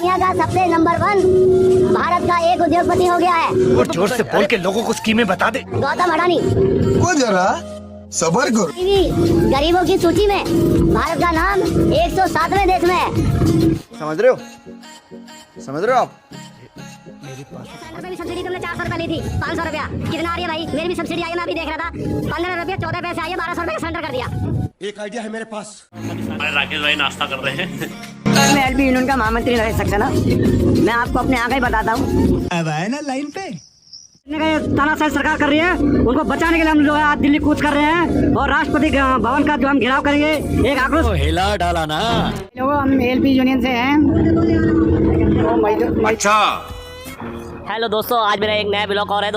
दुनिया का सबसे नंबर 1 भारत का एक उद्योगपति हो गया है। और जोर से बोल के लोगों को स्कीमें बता दे। गौतम अडानी। वो जरा सबर करो। गरीबों की सूची में भारत का नाम 107वें देश में है। समझ रहे हो? समझ रहे हो आप? मेरी सब्सिडी तुमने 400 रुपए ली थी, 500 रुपया कितना आ रही है भाई? मेरी भी सब्सिडी आई है, मैं अभी देख रहा था 15 रुपये 14 पैसे आई है, 1200 रुपए का सिलेंडर कर दिया। एक आइडिया है मेरे पास। राकेश भाई नाश्ता कर रहे हैं। मैं एलपी यूनियन का महामंत्री रह सकता ना, मैं आपको अपने आगे बताता हूँ। अब आए ना लाइन पे। तानाशाही सरकार कर रही है, उनको बचाने के लिए हम जो है आज दिल्ली कूच कर रहे हैं और राष्ट्रपति भवन का जो हम घेराव करेंगे। एक आक्रोश हिला डाला ना। लोगों, हम एलपी यूनियन से हैं। अच्छा। हेलो दोस्तों, आज मेरा एक नया ब्लॉग और है।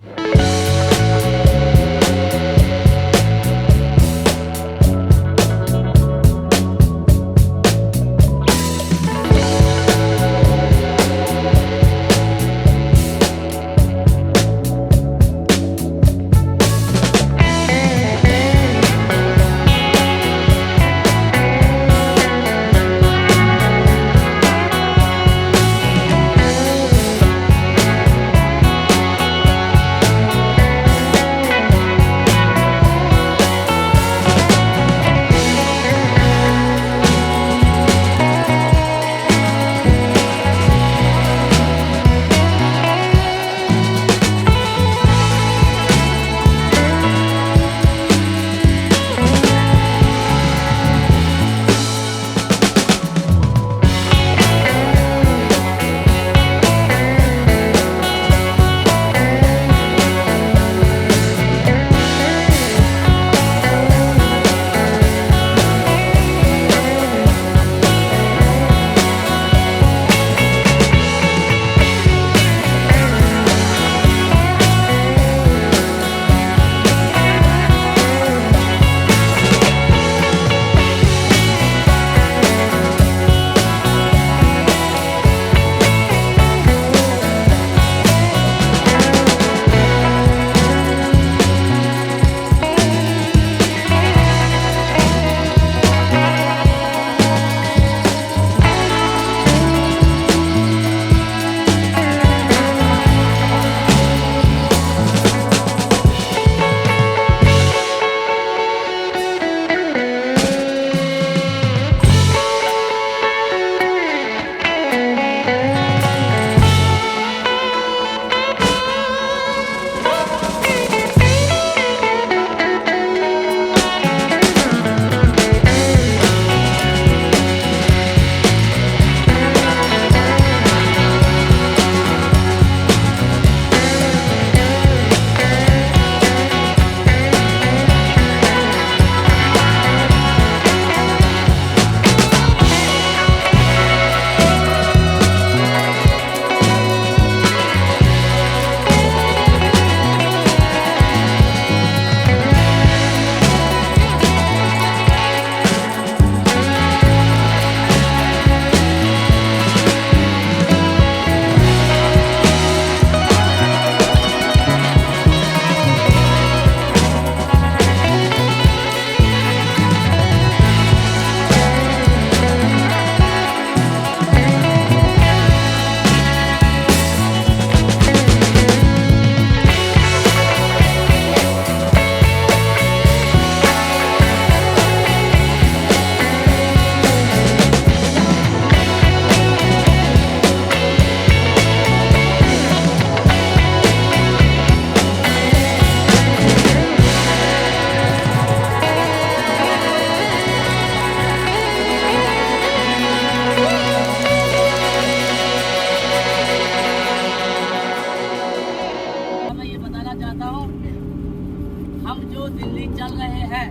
हम जो दिल्ली चल रहे हैं,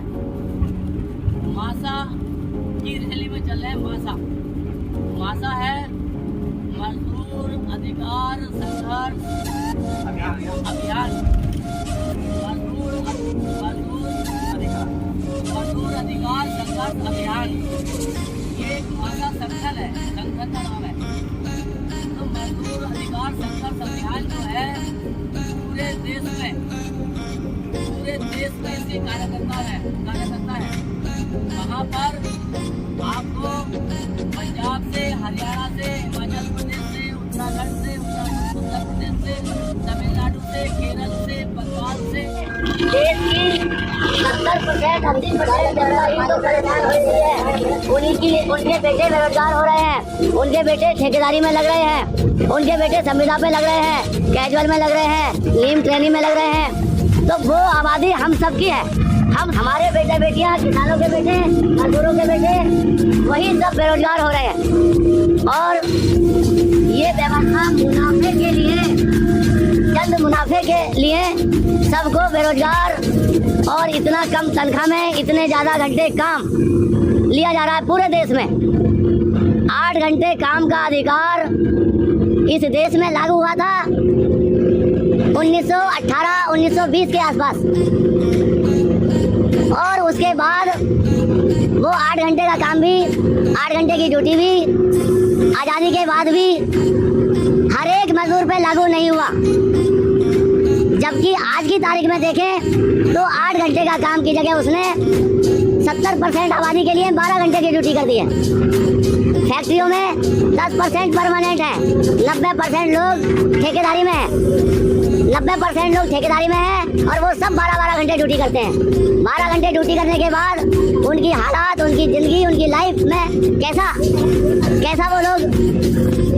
मासा की रैली में चल रहे हैं। मासा है मजदूर अधिकार संघर्ष अभियान। मजदूर अधिकार संघर्ष अभियान ये एक मासा संगठन है, संगठन का नाम है। तो मजदूर अधिकार संघर्ष अभियान जो है पूरे देश में इसके कार्यकर्ता है। वहाँ पर आपको पंजाब से, हरियाणा से, हिमाचल प्रदेश से, देश की 70% 80% जनता ही तो परेशान हो रही है। उनके बेटे बेरोजगार हो रहे हैं, उनके बेटे ठेकेदारी में लग रहे हैं, उनके बेटे संविदा पे लग रहे हैं, कैजुअल में लग रहे हैं, नीम ट्रेनिंग में लग रहे हैं। तो वो आबादी हम सबकी है। हम हमारे बेटे बेटियां, किसानों के बेटे, मजदूरों के बेटे, वही सब बेरोजगार हो रहे हैं। और ये व्यवस्था मुनाफे के लिए, चंद मुनाफे के लिए सबको बेरोजगार और इतना कम तनख्वाह में इतने ज्यादा घंटे काम लिया जा रहा है। पूरे देश में 8 घंटे काम का अधिकार इस देश में लागू हुआ था 1918-1920 के आसपास, और उसके बाद वो 8 घंटे का काम भी, 8 घंटे की ड्यूटी भी आज़ादी के बाद भी हर एक मजदूर पे लागू नहीं हुआ। जबकि आज की तारीख में देखें तो 8 घंटे का काम की जगह उसने 70% आबादी के लिए 12 घंटे की ड्यूटी कर दी है। फैक्ट्रियों में 10% परमानेंट है, 90% लोग ठेकेदारी में है, 90% लोग ठेकेदारी में है, और वो सब 12-12 घंटे ड्यूटी करते हैं। 12 घंटे ड्यूटी करने के बाद उनकी हालात, उनकी जिंदगी, उनकी लाइफ में कैसा वो लोग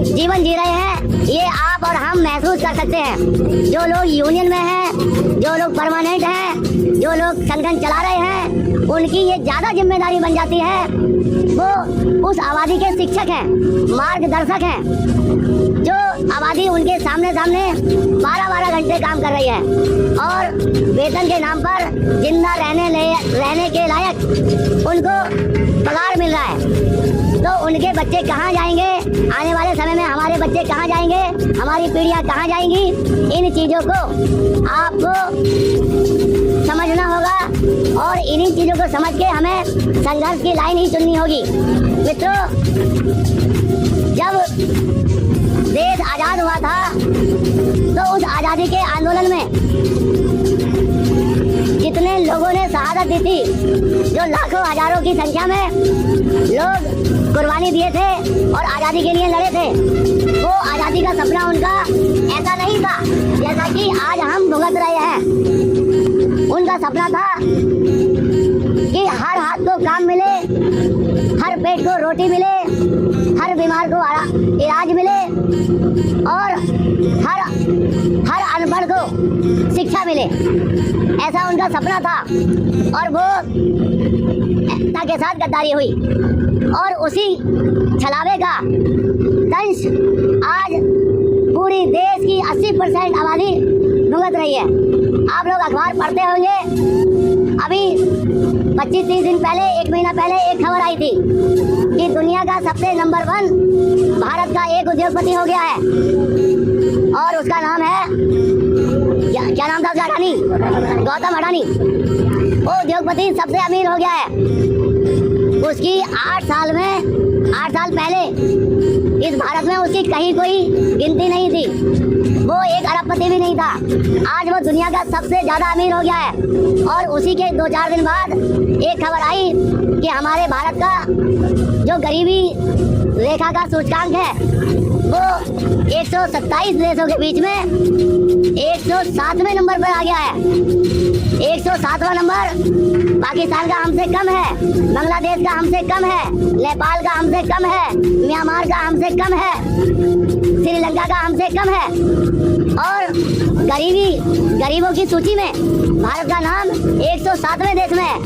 जीवन जी रहे हैं, ये आप और हम महसूस कर सकते हैं। जो लोग यूनियन में हैं, जो लोग परमानेंट हैं, जो लोग संगठन चला रहे हैं, उनकी ये ज्यादा जिम्मेदारी बन जाती है। वो उस आबादी के शिक्षक हैं, मार्गदर्शक हैं, जो आबादी उनके सामने 12-12 घंटे काम कर रही है, और वेतन के नाम पर जिंदा रहने के लायक उनको पगार मिल रहा है। तो उनके बच्चे कहाँ जाएंगे? आने वाले समय में हमारे बच्चे कहाँ जाएंगे? हमारी पीढ़ियाँ कहाँ जाएंगी? इन चीज़ों को आपको समझना होगा, और इन्हीं चीज़ों को समझ के हमें संघर्ष की लाइन ही चुननी होगी। मित्रों, जब देश आज़ाद हुआ था तो उस आज़ादी के आंदोलन में जितने लोगों ने शहादत दी थी, जो लाखों हजारों की संख्या में लोग कुर्बानी दिए थे और आज़ादी के लिए लड़े थे, वो आज़ादी का सपना उनका ऐसा नहीं था जैसा कि आज हम भुगत रहे हैं। उनका सपना था कि हर हाथ को काम मिले, हर पेट को रोटी मिले, हर बीमार को इलाज मिले, और हर अनपढ़ को शिक्षा मिले। ऐसा उनका सपना था, और वो एकता के साथ गद्दारी हुई, और उसी छलावे का दंश आज पूरी देश की 80% आबादी भुगत रही है। आप लोग अखबार पढ़ते होंगे, अभी 25-30 दिन पहले, 1 महीना पहले एक खबर आई थी कि दुनिया का सबसे नंबर 1 भारत का एक उद्योगपति हो गया है, और उसका नाम है, क्या नाम था उसका? अडानी, गौतम अडानी। वो उद्योगपति सबसे अमीर हो गया है। उसकी 8 साल पहले इस भारत में उसकी कहीं कोई गिनती नहीं थी। वो एक अरबपति भी नहीं था। आज वो दुनिया का सबसे ज्यादा अमीर हो गया है, और उसी के 2-4 दिन बाद एक खबर आई कि हमारे भारत का जो गरीबी रेखा का सूचकांक है वो 127 देशों के बीच में 107वें नंबर पर आ गया है। 107वां नंबर पाकिस्तान का हमसे कम है, बांग्लादेश का हमसे कम है, नेपाल का हमसे कम है, म्यांमार का हमसे कम है, श्रीलंका का हमसे कम है। और गरीबों की सूची में भारत का नाम 107वें देश में है।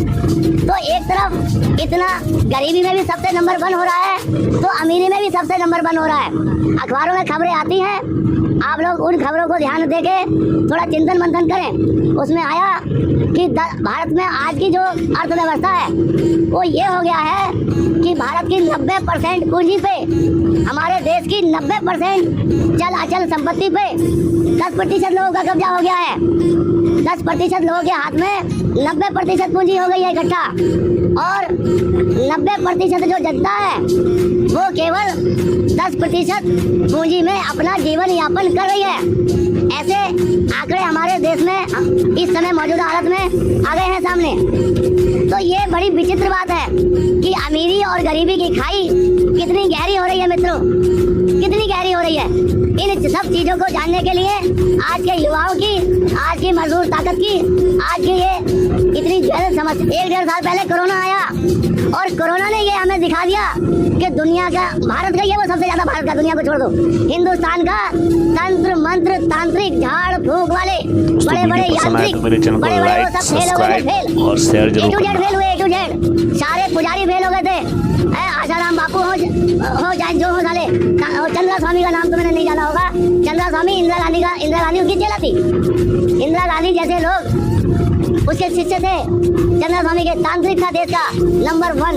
तो एक तरफ इतना गरीबी में भी सबसे नंबर 1 हो रहा है, तो अमीरी में भी सबसे नंबर 1 हो रहा है। अखबारों में खबरें आती हैं, आप लोग उन खबरों को ध्यान देके थोड़ा चिंतन मंथन करें। उसमें आया कि भारत में आज की जो अर्थव्यवस्था है वो ये हो गया है कि भारत की 90% पूंजी पे, हमारे देश की 90% चल अचल संपत्ति पे 10% लोगों का कब्जा हो गया है। 10% लोगों के हाथ में 90% पूंजी हो गई है इकट्ठा, और 90% जो जनता है वो केवल 10% पूंजी में अपना जीवन यापन कर रही है। ऐसे आंकड़े हमारे देश में इस समय मौजूदा हालत में आ गए हैं सामने। तो ये बड़ी विचित्र बात है कि अमीरी और गरीबी की खाई कितनी गहरी हो रही है मित्रों, कितनी गहरी हो रही है। इन सब चीजों को जानने के लिए आज के युवाओं की, आज की मजदूर ताकत की, आज की ये इतनी ज्यादा समझ। 1-1.5 साल पहले कोरोना आया और कोरोना ने ये हमें दिखा दिया कि दुनिया का, भारत का, ये वो सबसे ज्यादा भारत का, दुनिया को छोड़ दो, हिंदुस्तान का तंत्र मंत्र तांत्रिक झाड़ फूक वाले बड़े बड़े यांत्रिक बड़े बड़े वो सब फेल हो गए थे, फेल और शेयर जरूर A to Z फेल हुए, A to Z सारे पुजारी फेल हो गए थे। आशाराम बापू हो चाहे जो हो साले, चंद्रा स्वामी का नाम तो मैंने नहीं जाना होगा। चंद्रा स्वामी इंदिरा गांधी उसकी चेला थी। इंदिरा गांधी जैसे लोग उसके शिष्य थे। चंद्रा स्वामी के तांत्रिक था देश का नंबर 1।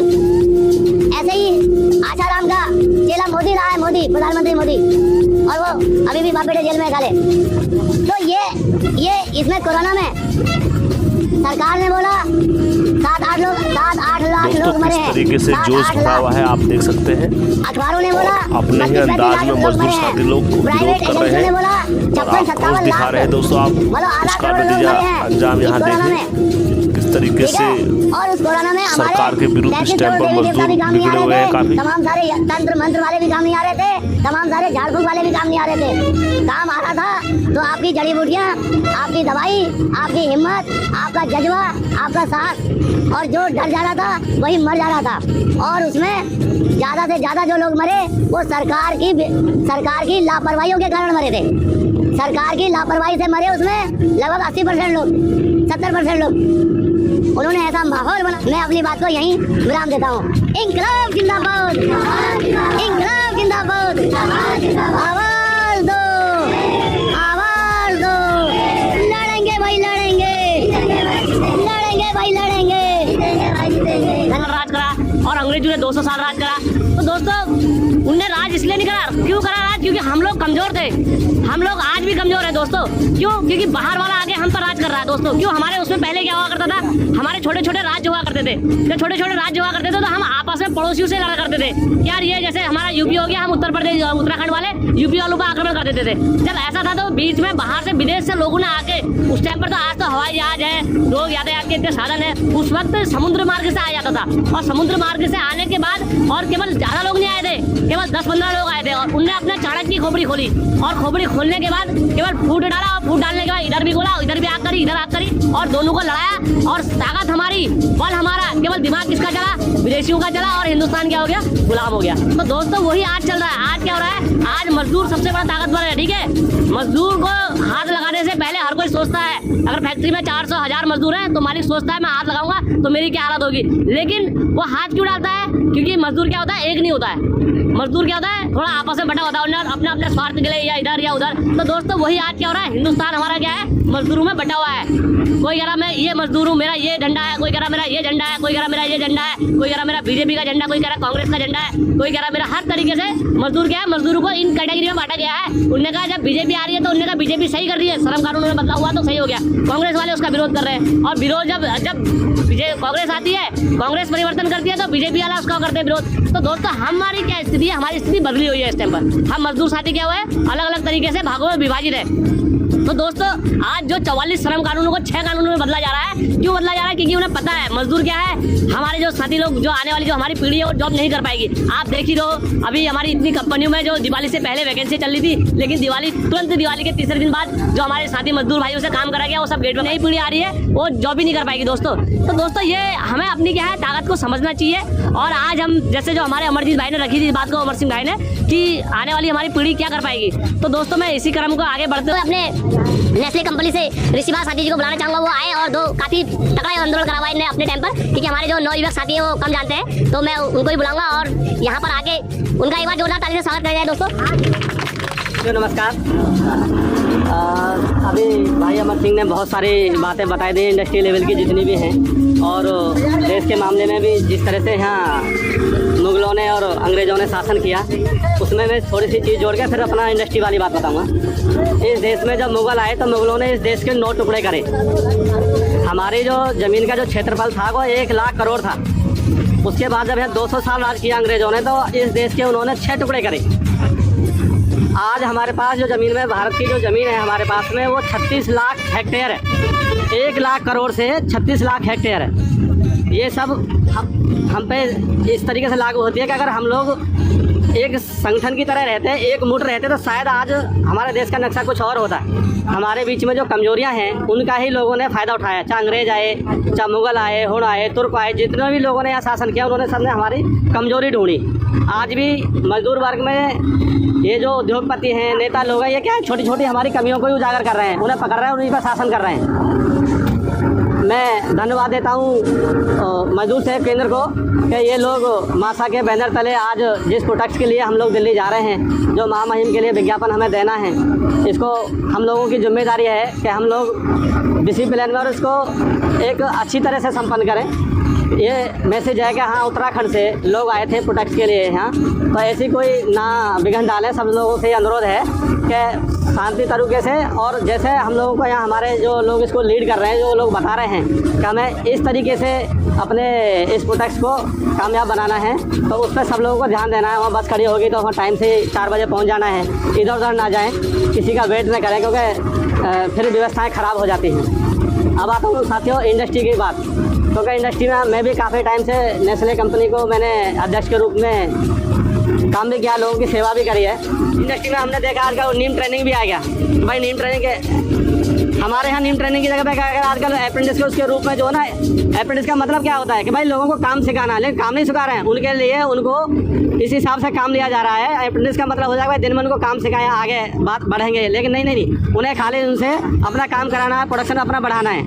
ऐसे ही आशाराम का चेला मोदी रहा है, मोदी, प्रधानमंत्री मोदी, और वो अभी भी बाप बेटे जेल में खाले। तो ये इसमें कोरोना में सरकार ने बोला 7-8 लाख लोग मरे हैं। किस तरीके से जोश उठा हुआ है आप देख सकते हैं। अखबारों ने बोला अपने ही अंदाज में मजदूर साथी लोग प्राइवेट एजेंसियों ने बोला 56-57 दिखा लाख, रहे हैं दोस्तों। आप मतलब आधा उसका करोड़ लोग नतीजा मरे हैं अंजाम यहाँ कोरोना में, देखें किस तरीके ठीक से है। और उस कोरोना में सरकार के विरुद्ध इस टाइम पर मजदूर बिगड़े हुए हैं काफी। तमाम सारे तंत्र मंत्र वाले भी काम नहीं आ रहे थे, तमाम सारे झाड़ फूक वाले भी काम नहीं आ रहे थे। काम आ रहा था तो आपकी जड़ी बूटियाँ, आपकी दवाई, आपकी हिम्मत, आपका जज्बा, आपका साहस, और जो डर जा रहा था वही मर जा रहा था। और उसमें ज्यादा से ज्यादा जो लोग मरे वो सरकार की लापरवाहियों के कारण मरे थे। सरकार की लापरवाही से मरे उसमें लगभग 80% लोग, 70% लोग। उन्होंने ऐसा माहौल बना। मैं अपनी बात को यहीं विराम देता हूँ। इंकलाब जिंदाबाद, इंकलाब जिंदाबाद, आवाज दो, आवाज दो, लड़ेंगे भाई लड़ेंगे, लड़ेंगे भाई लड़ेंगे। राज करा और अंग्रेजों ने 200 साल राज करा। तो दोस्तों उनने राज इसलिए नहीं करा, क्यों करा राज? क्योंकि हम लोग कमजोर थे। हम लोग आज भी कमजोर है दोस्तों। क्यों? क्योंकि बाहर वाला आगे हम पर राज कर रहा है दोस्तों। क्यों? हमारे उसमें पहले क्या हुआ करता था, हमारे छोटे छोटे राज्य हुआ करते थे। जब छोटे छोटे राज्य हुआ करते थे तो हम आपस में पड़ोसियों से लड़ा करते थे। यार ये जैसे हमारा यूपी हो गया, हम उत्तर प्रदेश उत्तराखंड वाले यूपी वालों पर आक्रमण कर देते थे। जब ऐसा था तो बीच में बाहर से विदेश से लोगों ने आके, उस टाइम पर तो आज तो हवाई जहाज है, लोग यातायात के इतने साधन है, उस वक्त समुद्र मार्ग से आ जाता था। और समुद्र मार्ग से आने के बाद और केवल ज्यादा लोग नहीं आए थे, केवल 10-15 लोग आए थे। और उनने अपने चाणक्य की खोपड़ी खोली और खोपड़ी खोलने के बाद केवल फूट डाला और फूट डालने के बाद इधर भी खोला, इधर भी आग करी, इधर आग करी और दोनों को लड़ाया। और ताकत हमारी, बल हमारा, केवल दिमाग किसका चला? विदेशियों का चला। और हिंदुस्तान क्या हो गया? गुलाम हो गया। तो दोस्तों वही आज चल रहा है। आज क्या हो रहा है? आज मजदूर सबसे बड़ा ताकतवर है, ठीक है। मजदूर को हाथ लगाने से पहले हर कोई सोचता है, अगर फैक्ट्री में 400-1000 मजदूर हैं तो मालिक सोचता है मैं हाथ लगाऊंगा तो मेरी क्या हालत होगी। लेकिन वो हाथ क्यों डालता है? क्योंकि मजदूर क्या होता है? एक नहीं होता है। मजदूर क्या होता है? थोड़ा आपस में बटा होता है, अपने अपने स्वार्थ के लिए, या इधर या उधर। तो दोस्तों वही आज क्या हो रहा है? हिंदुस्तान हमारा क्या है? मजदूरों में बटा हुआ है। कोई कह रहा मैं ये मजदूर हूँ, मेरा ये झंडा है, कोई कह रहा मेरा ये झंडा है, कोई कह रहा मेरा ये झंडा है, कोई कह रहा मेरा बीजेपी का झंडा, कोई कह रहा कांग्रेस का झंडा है, कोई कह रहा मेरा। हर तरीके से मजदूर क्या है? मजदूरों को इन कैटेगरी में बांटा गया है। उन्होंने कहा जब बीजेपी आ रही है तो उन्होंने कहा बीजेपी सही कर रही है, श्रम कानून में बदलाव हुआ तो सही हो गया। कांग्रेस वाले उसका विरोध कर रहे हैं। और विरोध जब कांग्रेस आती है, कांग्रेस परिवर्तन करती है तो बीजेपी वाला उसका करते हैं विरोध। तो दोस्तों हमारी क्या स्थिति है? हमारी स्थिति बदली हुई है इस टाइम पर। हम मजदूर साथी क्या हुआ है? अलग अलग तरीके से भागों में विभाजित है। तो दोस्तों आज जो 44 श्रम कानूनों को 6 कानूनों में बदला जा रहा है, क्यों बदला जा रहा है? क्योंकि उन्हें पता है मजदूर क्या है। हमारे जो साथी लोग, जो आने वाली जो हमारी पीढ़ी है वो जॉब नहीं कर पाएगी। आप देख ही रहो, अभी हमारी इतनी कंपनियों में जो दिवाली से पहले वैकेंसी चल रही थी, लेकिन तुरंत दिवाली के तीसरे दिन बाद जो हमारे साथी मजदूर भाइयों से काम करा गया वो सब गेट में, नई पीढ़ी आ रही है वो जॉब ही नहीं कर पाएगी दोस्तों। तो दोस्तों ये हमें अपनी क्या है ताकत को समझना चाहिए। और आज हम जैसे जो हमारे अमरजीत भाई ने रखी थी इस बात को, अमर सिंह भाई ने, कि आने वाली हमारी पीढ़ी क्या कर पाएगी। तो दोस्तों मैं इसी क्रम को आगे बढ़ते हुए अपने नेस्ले कंपनी से ऋषिभा साथी जी को बुलाना चाहूंगा। वो आए और काफी तगड़ा आंदोलन करा हुआ इन्होंने अपने टाइम पर, क्योंकि हमारे जो नवयुवक साथी है वो कम जानते हैं। तो मैं उनको ही बुलाऊंगा और यहाँ पर आके उनका एक बार जोरदार ताली से स्वागत किया जाए दोस्तों। नमस्कार। अभी भाई अमर सिंह ने बहुत सारी बातें बताई दी इंडस्ट्री लेवल की जितनी भी हैं, और देश के मामले में भी जिस तरह से यहाँ मुगलों ने और अंग्रेज़ों ने शासन किया, उसमें मैं थोड़ी सी चीज़ जोड़ के फिर अपना इंडस्ट्री वाली बात बताऊंगा। इस देश में जब मुगल आए तो मुगलों ने इस देश के 9 टुकड़े करे। हमारी जो ज़मीन का जो क्षेत्रफल था वो 1 लाख करोड़ था। उसके बाद जब यहाँ 200 साल राज किया अंग्रेज़ों ने तो इस देश के उन्होंने 6 टुकड़े करे। आज हमारे पास जो ज़मीन में, भारत की जो ज़मीन है हमारे पास में, वो 36 लाख हेक्टेयर है। 1 लाख करोड़ से 36 लाख हेक्टेयर है। ये सब हम पे इस तरीके से लागू होती है कि अगर हम लोग एक संगठन की तरह रहते, एक मुठ रहते तो शायद आज हमारे देश का नक्शा कुछ और होता। हमारे बीच में जो कमजोरियां हैं उनका ही लोगों ने फ़ायदा उठाया, चाहे अंग्रेज आए, चाहे मुग़ल आए, हुण आए, तुर्क आए, जितने भी लोगों ने यहाँ शासन किया उन्होंने सबने हमारी कमजोरी ढूंढी। आज भी मजदूर वर्ग में ये जो उद्योगपति हैं, नेता लोग हैं, ये क्या है, छोटी छोटी हमारी कमियों को ही उजागर कर रहे हैं, उन्हें पकड़ रहे हैं, उन्हीं पर शासन कर रहे हैं। मैं धन्यवाद देता हूँ मजदूर सेवा केंद्र को कि ये लोग मासा के बैनर तले आज जिस प्रोडक्ट्स के लिए हम लोग दिल्ली जा रहे हैं, जो महामहिम के लिए विज्ञापन हमें देना है, इसको हम लोगों की जिम्मेदारी है कि हम लोग डिसिप्लिन में और इसको एक अच्छी तरह से संपन्न करें। ये मैसेज है कि हाँ, उत्तराखंड से लोग आए थे प्रोडक्ट्स के लिए यहाँ, तो ऐसी कोई ना विघ्न डालें। सब लोगों से अनुरोध है कि शांति तरीके से, और जैसे हम लोगों को यहाँ हमारे जो लोग इसको लीड कर रहे हैं, जो लोग बता रहे हैं कि हमें इस तरीके से अपने इस प्रोडक्ट्स को कामयाब बनाना है, तो उस पर सब लोगों को ध्यान देना है। वहाँ बस खड़ी होगी तो वहाँ टाइम से 4 बजे पहुँच जाना है, इधर उधर ना जाएँ, किसी का वेट ना करें, क्योंकि फिर व्यवस्थाएँ ख़राब हो जाती हैं। अब आता हूँ साथियों इंडस्ट्री की बात, क्योंकि इंडस्ट्री में मैं भी काफ़ी टाइम से नेस्ले कंपनी को मैंने अध्यक्ष के रूप में काम भी किया, लोगों की सेवा भी करी है। इंडस्ट्री में हमने देखा आजकल नीम ट्रेनिंग भी आ गया। भाई नीम ट्रेनिंग के हमारे यहाँ नीम ट्रेनिंग की जगह पे क्या है, आजकल अप्रेंटिस के उसके रूप में जो है ना, अप्रेंटिस का मतलब क्या होता है कि भाई लोगों को काम सिखाना है, लेकिन काम नहीं सिखा रहे हैं, उनके लिए उनको इस हिसाब से काम लिया जा रहा है। अप्रेंटिस का मतलब हो जाएगा भाई दिन में उनको काम सिखाया, आगे बात बढ़ेंगे, लेकिन नहीं, उन्हें खाली उनसे अपना काम कराना है, प्रोडक्शन अपना बढ़ाना है।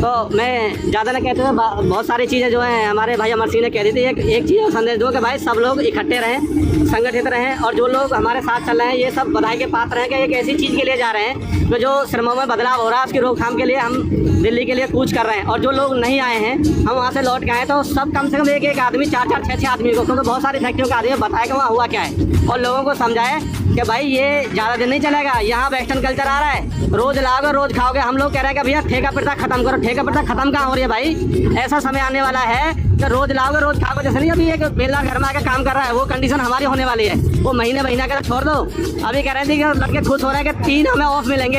तो मैं ज़्यादा नहीं कहते थे, बहुत सारी चीज़ें जो हैं हमारे भाई अमर सिंह ने कह दी थी। एक चीज़ संदेश दो कि भाई सब लोग इकट्ठे रहें, संगठित रहें, और जो लोग हमारे साथ चल रहे हैं ये सब बधाई के पात्र हैं कि एक ऐसी चीज़ के लिए जा रहे हैं तो जो श्रमों में बदलाव हो रहा है, उसकी रोकथाम के लिए हम दिल्ली के लिए कूच कर रहे हैं। और जो लोग नहीं आए हैं, हम वहाँ से लौट के आए, तो सब कम से कम एक आदमी 4-4, 6-6 आदमी को, क्योंकि बहुत सारी फैक्ट्रियों का आदमी बताया कि वहाँ हुआ क्या है, और लोगों को समझाए कि भाई ये ज़्यादा दिन नहीं चलेगा, यहाँ वेस्टर्न कल्चर आ रहा है, रोज़ लाओगे रोज़ खाओगे। हम लोग कह रहे हैं कि भैया ठेका प्रथा खत्म करो। ठेका प्रथा खत्म कहाँ हो रही है भाई? ऐसा समय आने वाला है कि रोज़ लाओगे रोज़ खाओगे। जैसे नहीं अभी एक बेला घर में आकर काम कर रहा है, वो कंडीशन हमारी होने वाली है। वो महीना का छोड़ दो। अभी कह रहे थे कि लड़के खुश हो रहे हैं कि 3 हमें ऑफ मिलेंगे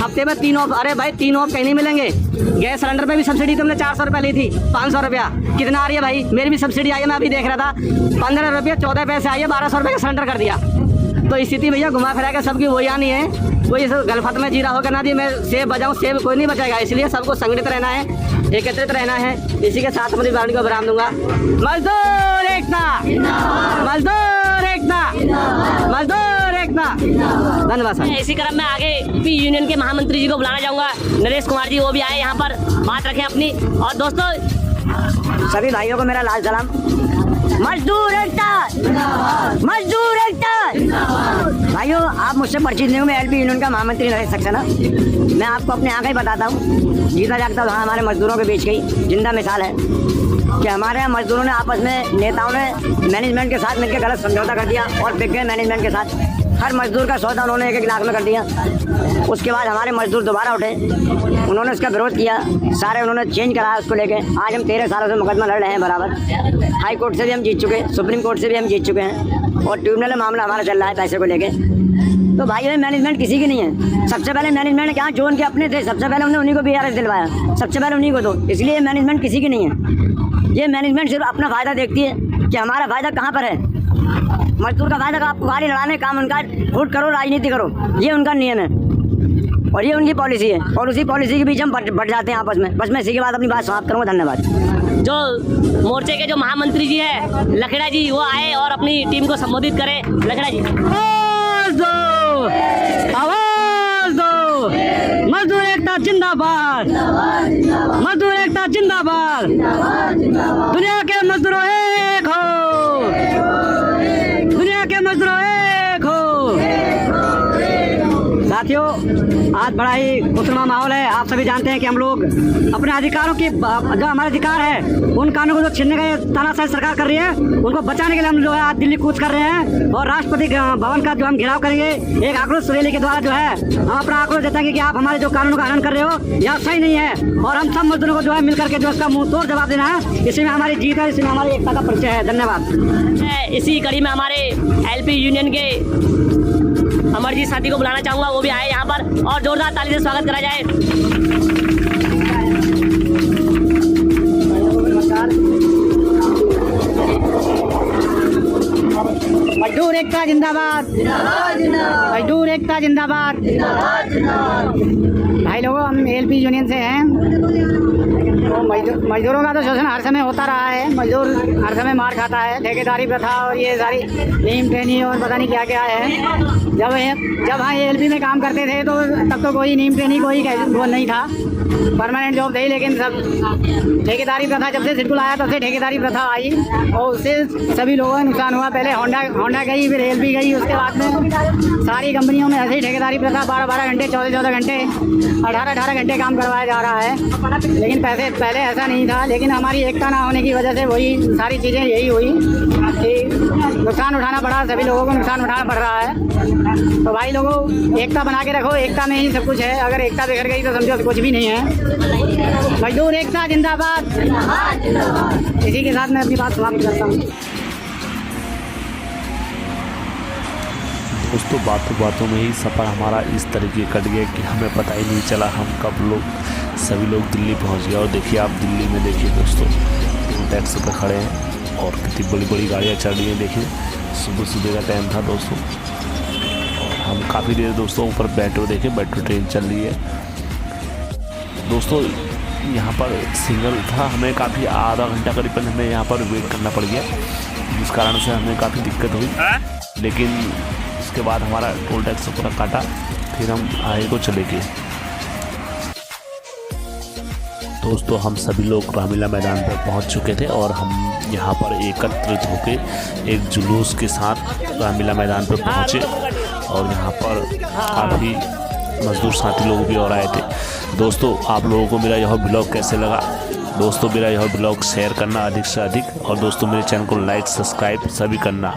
हफ्ते में, 3 ऑफ। अरे भाई 3 ऑफ कहीं नहीं मिलेंगे। गैस सिलेंडर पे भी सब्सिडी तुमने 400 रुपये ली थी, 500 रुपया कितना आ रही है भाई? मेरी भी सब्सिडी आई है, मैं अभी देख रहा था, 15 रुपये 14 पैसे आई है, 1200 रुपये का सिलेंडर कर दिया। तो स्थिति भैया घुमा फिरा के सबकी वही आनी है। कोई गलफत में जी रहा होगा ना जी मैं सेब बजाऊँ, सेब कोई नहीं बचेगा। इसलिए सबको संगठित रहना है, एकत्रित रहना है। इसी के साथ अपनी वाणी को विराम दूंगा। मजदूर एकता, मजदूर एकता, मजदूर एकता। धन्यवाद सर। इसी क्रम में आगे पी यूनियन के महामंत्री जी को बुलाना चाहूँगा, नरेश कुमार जी, वो भी आए यहाँ पर बात रखें अपनी। और दोस्तों सभी भाइयों को मेरा लाल सलाम। मजदूर एकता, मजदूर एकता। भाइयों आप मुझसे परिचित नहीं हो, मैं एलपी यूनियन का महामंत्री नरेश सक्सेना। मैं आपको अपने आंखें बताता हूँ, जीता जागता वहाँ हमारे मजदूरों के बीच की जिंदा मिसाल है कि हमारे यहाँ मजदूरों ने आपस में, नेताओं ने मैनेजमेंट के साथ मिलकर गलत समझौता कर दिया और बिक गए मैनेजमेंट के साथ। हर मजदूर का सौदा उन्होंने 1-1 लाख में कर दिया। उसके बाद हमारे मजदूर दोबारा उठे, उन्होंने उसका विरोध किया, सारे उन्होंने चेंज कराया उसको लेके। आज हम 13 सालों से मुकदमा लड़ रहे हैं बराबर। हाई कोर्ट से भी हम जीत चुके, सुप्रीम कोर्ट से भी हम जीत चुके हैं, और ट्रिब्यूनल मामला हमारा चल रहा है पैसे को लेके। तो भाई ये मैनेजमेंट किसी की नहीं है। सबसे पहले मैनेजमेंट क्या, जो उनके अपने थे, सबसे पहले हमने उन्हीं को BRS दिलवाया, सबसे पहले उन्हीं को दो। इसलिए ये मैनेजमेंट किसी की नहीं है। ये मैनेजमेंट सिर्फ अपना फ़ायदा देखती है कि हमारा फ़ायदा कहाँ पर है। मजदूर का फायदा, आपको गाड़ी लड़ाने काम उनका, वोट करो राजनीति करो, ये उनका नियम है और ये उनकी पॉलिसी है। और उसी पॉलिसी के बीच हम बढ़ जाते हैं आपस में। बस मैं इसी के बाद अपनी बात समाप्त करूँगा। धन्यवाद। जो मोर्चे के जो महामंत्री जी है लखेड़ा जी, वो आए और अपनी टीम को संबोधित करें। लखेड़ा जी, आवाज दो, आवाज दो। मजदूर एकता जिंदाबाद, मजदूर एकता जिंदाबाद। दुनिया के मजदूरों एक हो, दुनिया के मजदूरों एक हो। साथियों आज बड़ा ही खुशनुमा माहौल है। आप सभी जानते हैं कि हम लोग अपने अधिकारों की, जो हमारे अधिकार है उन कानूनों को जो छीनने का तानाशाही सरकार कर रही है, उनको बचाने के लिए हम जो है आज दिल्ली कूच कर रहे हैं। और राष्ट्रपति भवन का जो हम घेराव करेंगे, एक आक्रोश रैली के द्वारा जो है हम अपना आक्रोश जताएंगे कि आप हमारे जो कानूनों का हनन कर रहे हो यह सही नहीं है। और हम सब मजदूरों को जो है मिलकर के जो इसका मुंह तोड़ जवाब देना है। इसी में हमारी जीत है, इसी में हमारी एकता का परिचय है। धन्यवाद। इसी कड़ी में हमारे एलपी यूनियन के अमरजीत साथी को बुलाना चाहूँगा, वो भी आए यहाँ पर और जोरदार ताली से स्वागत करा जाए। नमस्कार। मजदूर एकता जिंदाबाद, मजदूर एकता जिंदाबाद। भाई लोगों, हम एलपी यूनियन से हैं। तो मजदूरों का तो शोषण हर समय होता रहा है। मजदूर हर समय मार खाता है। ठेकेदारी प्रथा और ये सारी नीम ट्रेनी और पता नहीं क्या क्या है। जब हाँ एलपी में काम करते थे तो तब तो कोई नीम ट्रेनी कोई वो नहीं था, परमानेंट जॉब थी। लेकिन सब ठेकेदारी प्रथा जब से सिडकुल आया तब से ठेकेदारी प्रथा आई और उससे सभी लोगों का नुकसान हुआ। पहले होंडा गई, फिर एलपी गई, उसके बाद में सारी कंपनियों में ऐसे ही ठेकेदारी प्रथा 12-12 घंटे, 14-14 घंटे, 18-18 घंटे काम करवाया जा रहा है। लेकिन पहले ऐसा नहीं था। लेकिन हमारी एकता ना होने की वजह से वही सारी चीज़ें यही हुई कि नुकसान उठाना पड़ा, सभी लोगों को नुकसान उठाना पड़ रहा है। तो भाई लोगों, एकता बना के रखो, एकता में ही सब कुछ है। अगर एकता बिगड़ गई तो समझो कुछ भी नहीं है। मजदूर एकता जिंदाबाद। इसी के साथ मैं अपनी बात समाप्त करता हूँ। दोस्तों, बातों में ही सफ़र हमारा इस तरीके कट गया कि हमें पता ही नहीं चला हम कब सभी लोग दिल्ली पहुंच गए। और देखिए, आप दिल्ली में देखिए दोस्तों, टैक्सी पर खड़े हैं और कितनी बड़ी बड़ी गाड़ियाँ चल रही हैं। देखिए, सुबह का टाइम था दोस्तों और हम काफ़ी देर दोस्तों ऊपर बैठे, देखिए मेट्रो ट्रेन चल रही है दोस्तों। यहाँ पर सिग्नल था, हमें काफ़ी आधा घंटा करीबन हमें यहाँ पर वेट करना पड़ गया, जिस कारण से हमें काफ़ी दिक्कत हुई। लेकिन उसके बाद हमारा टोल टैक्स पूरा काटा, फिर हम आगे को चले गए। दोस्तों, हम सभी लोग रामलीला मैदान पर पहुंच चुके थे और हम यहाँ पर एकत्रित होकर एक जुलूस के साथ रामलीला मैदान पर पहुँचे और यहाँ पर काफ़ी मजदूर साथी लोग भी और आए थे। दोस्तों, आप लोगों को मेरा यह ब्लॉग कैसे लगा? दोस्तों, मेरा यह ब्लॉग शेयर करना अधिक से अधिक और दोस्तों मेरे चैनल को लाइक सब्सक्राइब सभी करना।